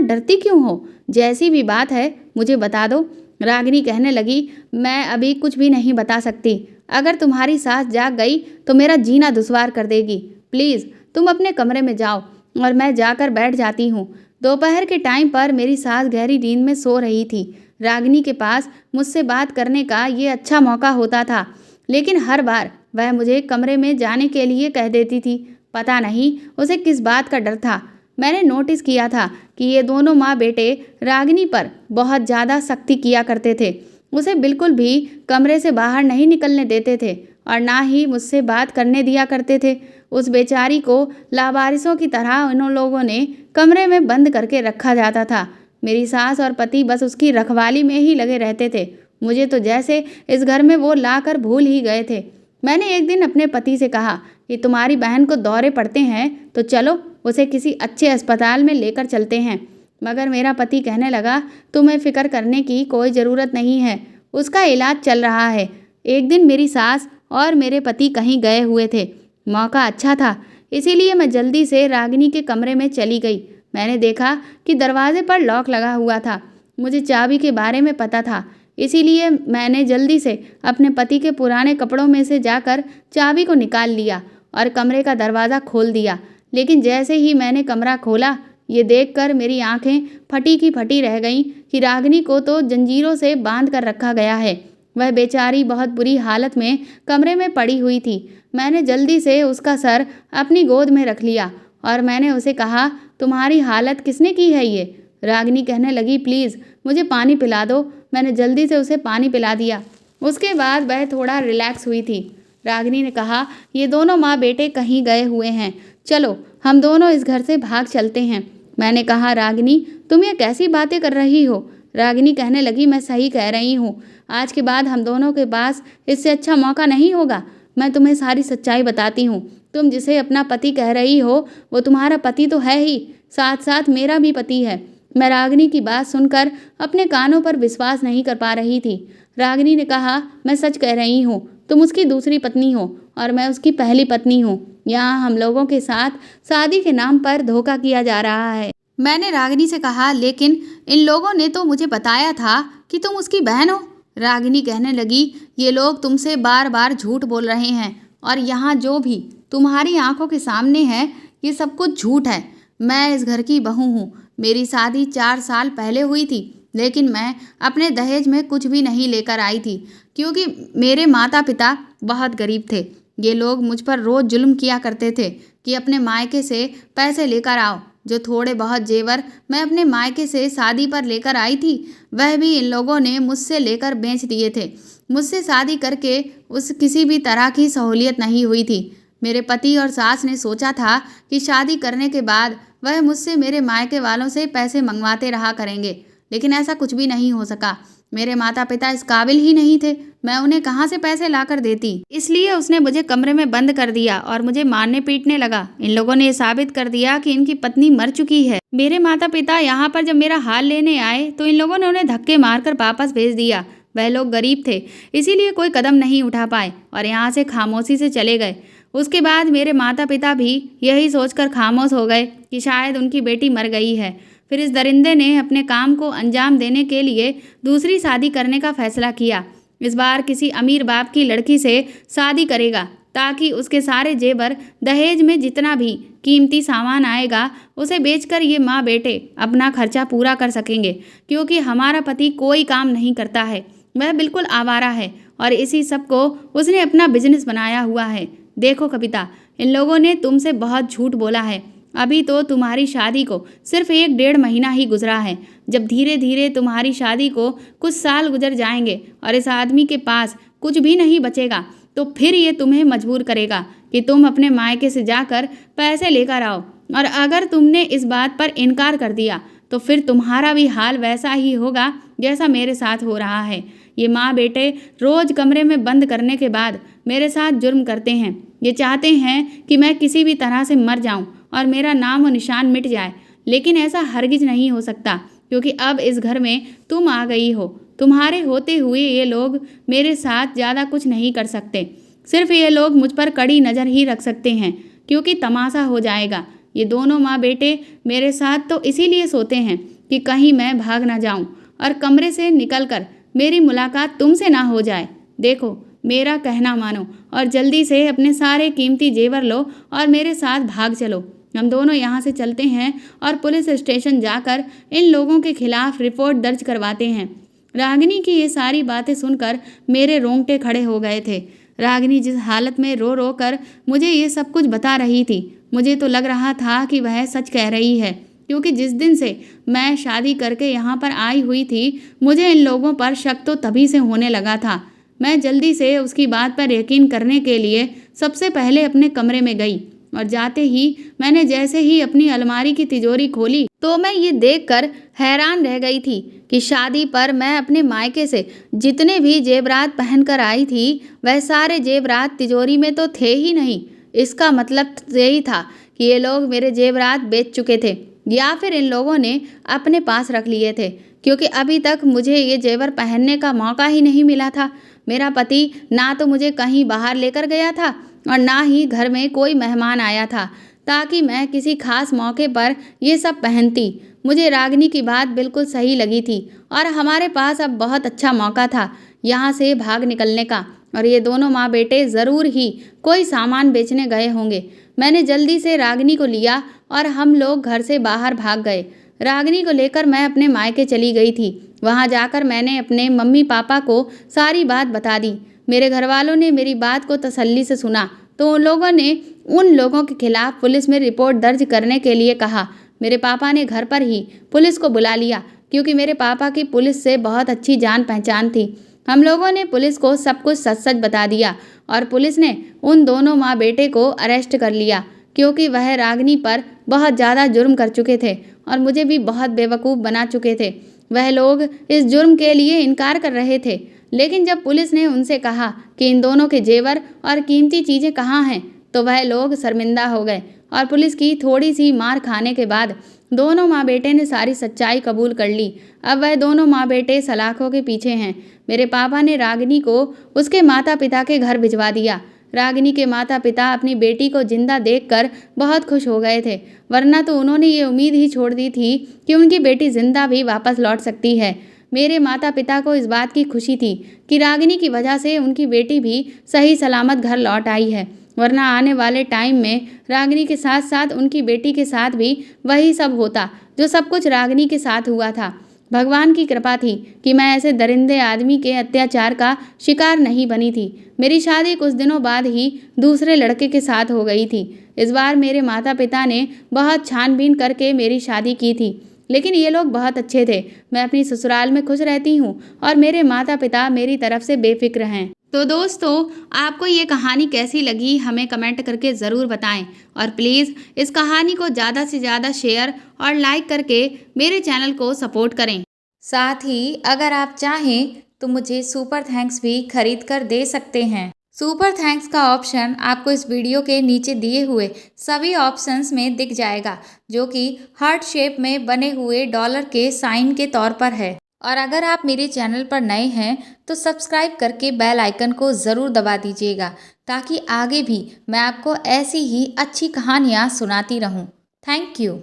डरती क्यों हो? जैसी भी बात है मुझे बता दो। रागिनी कहने लगी, मैं अभी कुछ भी नहीं बता सकती। अगर तुम्हारी सास जाग गई तो मेरा जीना दुश्वार कर देगी। प्लीज़ तुम अपने कमरे में जाओ। और मैं जाकर बैठ जाती हूँ। दोपहर के टाइम पर मेरी सास गहरी नींद में सो रही थी। रागिनी के पास मुझसे बात करने का ये अच्छा मौका होता था, लेकिन हर बार वह मुझे कमरे में जाने के लिए कह देती थी। पता नहीं उसे किस बात का डर था। मैंने नोटिस किया था कि ये दोनों माँ बेटे रागिनी पर बहुत ज़्यादा सख्ती किया करते थे। उसे बिल्कुल भी कमरे से बाहर नहीं निकलने देते थे और ना ही मुझसे बात करने दिया करते थे। उस बेचारी को लावारिसों की तरह उन लोगों ने कमरे में बंद करके रखा जाता था। मेरी सास और पति बस उसकी रखवाली में ही लगे रहते थे। मुझे तो जैसे इस घर में वो लाकर भूल ही गए थे। मैंने एक दिन अपने पति से कहा कि तुम्हारी बहन को दौरे पड़ते हैं तो चलो उसे किसी अच्छे अस्पताल में लेकर चलते हैं। मगर मेरा पति कहने लगा, तुम्हें फ़िक्र करने की कोई ज़रूरत नहीं है, उसका इलाज चल रहा है। एक दिन मेरी सास और मेरे पति कहीं गए हुए थे। मौका अच्छा था, इसीलिए मैं जल्दी से रागिनी के कमरे में चली गई। मैंने देखा कि दरवाजे पर लॉक लगा हुआ था। मुझे चाबी के बारे में पता था, इसीलिए मैंने जल्दी से अपने पति के पुराने कपड़ों में से जाकर चाबी को निकाल लिया और कमरे का दरवाज़ा खोल दिया। लेकिन जैसे ही मैंने कमरा खोला, ये देखकर मेरी आंखें फटी की फटी रह गईं कि रागिनी को तो जंजीरों से बांध कर रखा गया है। वह बेचारी बहुत बुरी हालत में कमरे में पड़ी हुई थी। मैंने जल्दी से उसका सर अपनी गोद में रख लिया और मैंने उसे कहा, तुम्हारी हालत किसने की है ये? रागिनी कहने लगी, प्लीज़ मुझे पानी पिला दो। मैंने जल्दी से उसे पानी पिला दिया। उसके बाद वह थोड़ा रिलैक्स हुई थी। रागिनी ने कहा, ये दोनों माँ बेटे कहीं गए हुए हैं, चलो हम दोनों इस घर से भाग चलते हैं। मैंने कहा, रागिनी तुम ये कैसी बातें कर रही हो? रागिनी कहने लगी, मैं सही कह रही हूँ। आज के बाद हम दोनों के पास इससे अच्छा मौका नहीं होगा। मैं तुम्हें सारी सच्चाई बताती हूँ। तुम जिसे अपना पति कह रही हो वो तुम्हारा पति तो है ही, साथ साथ मेरा भी पति है। मैं रागिनी की बात सुनकर अपने कानों पर विश्वास नहीं कर पा रही थी। रागिनी ने कहा, मैं सच कह रही हूँ, तुम उसकी दूसरी पत्नी हो और मैं उसकी पहली पत्नी हूँ। यहाँ हम लोगों के साथ शादी के नाम पर धोखा किया जा रहा है। मैंने रागिनी से कहा, लेकिन इन लोगों ने तो मुझे बताया था कि तुम उसकी बहन हो। रागिनी कहने लगी, ये लोग तुमसे बार बार झूठ बोल रहे हैं और यहाँ जो भी तुम्हारी आंखों के सामने है ये सब कुछ झूठ है। मैं इस घर की बहू हूँ। मेरी शादी 4 साल पहले हुई थी, लेकिन मैं अपने दहेज में कुछ भी नहीं लेकर आई थी, क्योंकि मेरे माता पिता बहुत गरीब थे। ये लोग मुझ पर रोज़ जुल्म किया करते थे कि अपने मायके से पैसे लेकर आओ। जो थोड़े बहुत जेवर मैं अपने मायके से शादी पर लेकर आई थी, वह भी इन लोगों ने मुझसे लेकर बेच दिए थे। मुझसे शादी करके उस किसी भी तरह की सहूलियत नहीं हुई थी। मेरे पति और सास ने सोचा था कि शादी करने के बाद वह मुझसे मेरे मायके वालों से पैसे मंगवाते रहा करेंगे, लेकिन ऐसा कुछ भी नहीं हो सका। मेरे माता पिता इस काबिल ही नहीं थे, मैं उन्हें कहाँ से पैसे लाकर देती। इसलिए उसने मुझे कमरे में बंद कर दिया और मुझे मारने पीटने लगा। इन लोगों ने साबित कर दिया कि इनकी पत्नी मर चुकी है। मेरे माता पिता यहाँ पर जब मेरा हाल लेने आए तो इन लोगों ने उन्हें धक्के मारकर वापस भेज दिया। वह लोग गरीब थे, इसीलिए कोई कदम नहीं उठा पाए और यहाँ से खामोशी से चले गए। उसके बाद मेरे माता पिता भी यही सोचकर खामोश हो गए कि शायद उनकी बेटी मर गई है। फिर इस दरिंदे ने अपने काम को अंजाम देने के लिए दूसरी शादी करने का फैसला किया। इस बार किसी अमीर बाप की लड़की से शादी करेगा ताकि उसके सारे जेवर दहेज में जितना भी कीमती सामान आएगा उसे बेचकर ये माँ बेटे अपना खर्चा पूरा कर सकेंगे, क्योंकि हमारा पति कोई काम नहीं करता है, वह बिल्कुल आवारा है और इसी सब को उसने अपना बिजनेस बनाया हुआ है। देखो कविता, इन लोगों ने तुमसे बहुत झूठ बोला है। अभी तो तुम्हारी शादी को सिर्फ 1-1.5 महीना ही गुजरा है। जब धीरे धीरे तुम्हारी शादी को कुछ साल गुजर जाएंगे और इस आदमी के पास कुछ भी नहीं बचेगा, तो फिर ये तुम्हें मजबूर करेगा कि तुम अपने मायके से जाकर पैसे लेकर आओ। और अगर तुमने इस बात पर इनकार कर दिया तो फिर तुम्हारा भी हाल वैसा ही होगा जैसा मेरे साथ हो रहा है। ये माँ बेटे रोज़ कमरे में बंद करने के बाद मेरे साथ जुर्म करते हैं। ये चाहते हैं कि मैं किसी भी तरह से मर जाऊं और मेरा नाम और निशान मिट जाए, लेकिन ऐसा हरगिज नहीं हो सकता, क्योंकि अब इस घर में तुम आ गई हो। तुम्हारे होते हुए ये लोग मेरे साथ ज़्यादा कुछ नहीं कर सकते। सिर्फ ये लोग मुझ पर कड़ी नज़र ही रख सकते हैं, क्योंकि तमाशा हो जाएगा। ये दोनों माँ बेटे मेरे साथ तो इसीलिए सोते हैं कि कहीं मैं भाग ना जाऊं और कमरे से निकलकर मेरी मुलाकात तुमसे ना हो जाए। देखो, मेरा कहना मानो और जल्दी से अपने सारे कीमती जेवर लो और मेरे साथ भाग चलो। हम दोनों यहाँ से चलते हैं और पुलिस स्टेशन जाकर इन लोगों के खिलाफ रिपोर्ट दर्ज करवाते हैं। रागिनी की ये सारी बातें सुनकर मेरे रोंगटे खड़े हो गए थे। रागिनी जिस हालत में रो रो कर मुझे ये सब कुछ बता रही थी, मुझे तो लग रहा था कि वह सच कह रही है, क्योंकि जिस दिन से मैं शादी करके यहाँ पर आई हुई थी, मुझे इन लोगों पर शक तो तभी से होने लगा था। मैं जल्दी से उसकी बात पर यकीन करने के लिए सबसे पहले अपने कमरे में गई और जाते ही मैंने जैसे ही अपनी अलमारी की तिजोरी खोली तो मैं ये देखकर हैरान रह गई थी कि शादी पर मैं अपने मायके से जितने भी जेवरात पहनकर आई थी वह सारे जेवरात तिजोरी में तो थे ही नहीं। इसका मतलब यही था कि ये लोग मेरे जेवरात बेच चुके थे या फिर इन लोगों ने अपने पास रख लिए थे, क्योंकि अभी तक मुझे ये जेवर पहनने का मौका ही नहीं मिला था। मेरा पति ना तो मुझे कहीं बाहर लेकर गया था और ना ही घर में कोई मेहमान आया था ताकि मैं किसी खास मौके पर ये सब पहनती। मुझे रागिनी की बात बिल्कुल सही लगी थी और हमारे पास अब बहुत अच्छा मौका था यहाँ से भाग निकलने का, और ये दोनों माँ बेटे ज़रूर ही कोई सामान बेचने गए होंगे। मैंने जल्दी से रागिनी को लिया और हम लोग घर से बाहर भाग गए। रागिनी को लेकर मैं अपने मायके चली गई थी। वहाँ जाकर मैंने अपने मम्मी पापा को सारी बात बता दी। मेरे घर वालों ने मेरी बात को तसल्ली से सुना तो उन लोगों ने उन लोगों के खिलाफ पुलिस में रिपोर्ट दर्ज करने के लिए कहा। मेरे पापा ने घर पर ही पुलिस को बुला लिया, क्योंकि मेरे पापा की पुलिस से बहुत अच्छी जान पहचान थी। हम लोगों ने पुलिस को सब कुछ सच सच बता दिया और पुलिस ने उन दोनों माँ बेटे को अरेस्ट कर लिया, क्योंकि वह रागिनी पर बहुत ज़्यादा जुर्म कर चुके थे और मुझे भी बहुत बेवकूफ़ बना चुके थे। वह लोग इस जुर्म के लिए इनकार कर रहे थे, लेकिन जब पुलिस ने उनसे कहा कि इन दोनों के जेवर और कीमती चीज़ें कहाँ हैं, तो वह लोग शर्मिंदा हो गए और पुलिस की थोड़ी सी मार खाने के बाद दोनों माँ बेटे ने सारी सच्चाई कबूल कर ली। अब वह दोनों माँ बेटे सलाखों के पीछे हैं। मेरे पापा ने रागिनी को उसके माता पिता के घर भिजवा दिया। रागिनी के माता पिता अपनी बेटी को जिंदा देखकर बहुत खुश हो गए थे, वरना तो उन्होंने ये उम्मीद ही छोड़ दी थी कि उनकी बेटी जिंदा भी वापस लौट सकती है। मेरे माता पिता को इस बात की खुशी थी कि रागिनी की वजह से उनकी बेटी भी सही सलामत घर लौट आई है, वरना आने वाले टाइम में रागिनी के साथ साथ उनकी बेटी के साथ भी वही सब होता जो सब कुछ रागिनी के साथ हुआ था। भगवान की कृपा थी कि मैं ऐसे दरिंदे आदमी के अत्याचार का शिकार नहीं बनी थी। मेरी शादी कुछ दिनों बाद ही दूसरे लड़के के साथ हो गई थी। इस बार मेरे माता पिता ने बहुत छानबीन करके मेरी शादी की थी, लेकिन ये लोग बहुत अच्छे थे। मैं अपनी ससुराल में खुश रहती हूँ और मेरे माता पिता मेरी तरफ से बेफिक्र हैं। तो दोस्तों, आपको ये कहानी कैसी लगी हमें कमेंट करके ज़रूर बताएं और प्लीज़ इस कहानी को ज़्यादा से ज़्यादा शेयर और लाइक करके मेरे चैनल को सपोर्ट करें। साथ ही अगर आप चाहें तो मुझे सुपर थैंक्स भी खरीद कर दे सकते हैं। सुपर थैंक्स का ऑप्शन आपको इस वीडियो के नीचे दिए हुए सभी ऑप्शंस में दिख जाएगा, जो कि हार्ट शेप में बने हुए डॉलर के साइन के तौर पर है। और अगर आप मेरे चैनल पर नए हैं तो सब्सक्राइब करके बेल आइकन को ज़रूर दबा दीजिएगा, ताकि आगे भी मैं आपको ऐसी ही अच्छी कहानियाँ सुनाती रहूँ। Thank you.